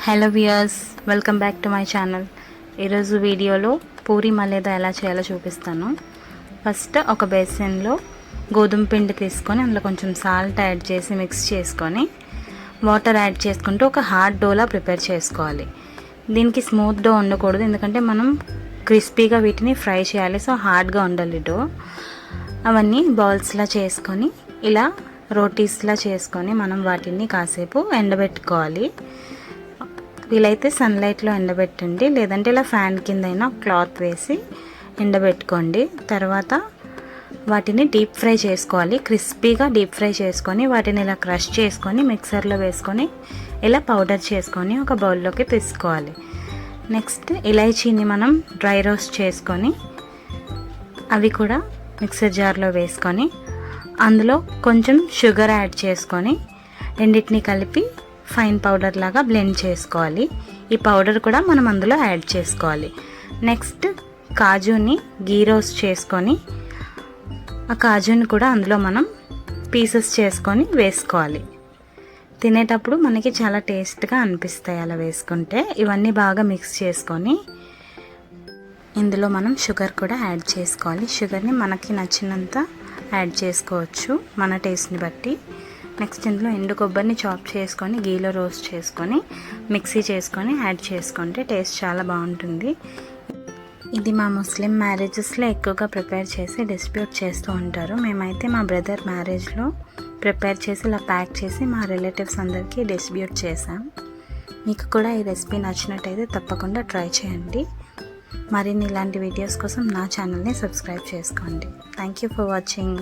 Hello viewers, welcome back to my channel. ఈరోజు వీడియోలో పూరి మలేదా ఎలా చేయాలో చూపిస్తాను. ఫస్ట్ ఒక బేసిన్లో గోధుమ పిండి తీసుకొని అందులో కొంచెం సాల్ట్ యాడ్ చేసి మిక్స్ చేసుకొని వాటర్ యాడ్ చేసుకుంటూ ఒక హార్డ్ డోలా ప్రిపేర్ చేసుకోవాలి. దీనికి స్మూత్ డో ఉండకూడదు, ఎందుకంటే మనం క్రిస్పీగా వీటిని ఫ్రై చేయాలి. సో హార్డ్గా ఉండాలి డో. అవన్నీ బాల్స్లా చేసుకొని ఇలా రోటీస్లా చేసుకొని మనం వాటిని కాసేపు ఎండబెట్టుకోవాలి. వీలైతే సన్లైట్లో ఎండబెట్టండి, లేదంటే ఇలా ఫ్యాన్ కింద అయినా క్లాత్ వేసి ఎండబెట్టుకోండి. తర్వాత వాటిని డీప్ ఫ్రై చేసుకోవాలి. క్రిస్పీగా డీప్ ఫ్రై చేసుకొని వాటిని ఇలా క్రష్ చేసుకొని మిక్సర్లో వేసుకొని ఇలా పౌడర్ చేసుకొని ఒక బౌల్లోకి తీసుకోవాలి. నెక్స్ట్ ఇలైచీని మనం డ్రై రోస్ట్ చేసుకొని అవి కూడా మిక్సర్ జార్లో వేసుకొని అందులో కొంచెం షుగర్ యాడ్ చేసుకొని రెండింటిని కలిపి ఫైన్ పౌడర్ లాగా బ్లెండ్ చేసుకోవాలి. ఈ పౌడర్ కూడా మనం అందులో యాడ్ చేసుకోవాలి. నెక్స్ట్ కాజుని గీ రోస్ట్ చేసుకొని ఆ కాజుని కూడా అందులో మనం పీసెస్ చేసుకొని వేసుకోవాలి. తినేటప్పుడు మనకి చాలా టేస్ట్గా అనిపిస్తాయి అలా వేసుకుంటే. ఇవన్నీ బాగా మిక్స్ చేసుకొని ఇందులో మనం షుగర్ కూడా యాడ్ చేసుకోవాలి. షుగర్ని మనకి నచ్చినంత యాడ్ చేసుకోవచ్చు మన టేస్ట్ని బట్టి. నెక్స్ట్ ఇందులో ఎండు కొబ్బరిని చాప్ చేసుకొని గీలో రోస్ట్ చేసుకొని మిక్సీ చేసుకొని యాడ్ చేసుకుంటే టేస్ట్ చాలా బాగుంటుంది. ఇది మా ముస్లిం మ్యారేజెస్లో ఎక్కువగా ప్రిపేర్ చేసి డిస్ట్రిబ్యూట్ చేస్తూ ఉంటారు. మేమైతే మా బ్రదర్ మ్యారేజ్లో ప్రిపేర్ చేసి ఇలా ప్యాక్ చేసి మా రిలేటివ్స్ అందరికీ డిస్ట్రిబ్యూట్ చేసాం. మీకు కూడా ఈ రెసిపీ నచ్చినట్టయితే తప్పకుండా ట్రై చేయండి. మరిన్ని ఇలాంటి వీడియోస్ కోసం నా ఛానల్ని సబ్స్క్రైబ్ చేసుకోండి. Thank you for watching.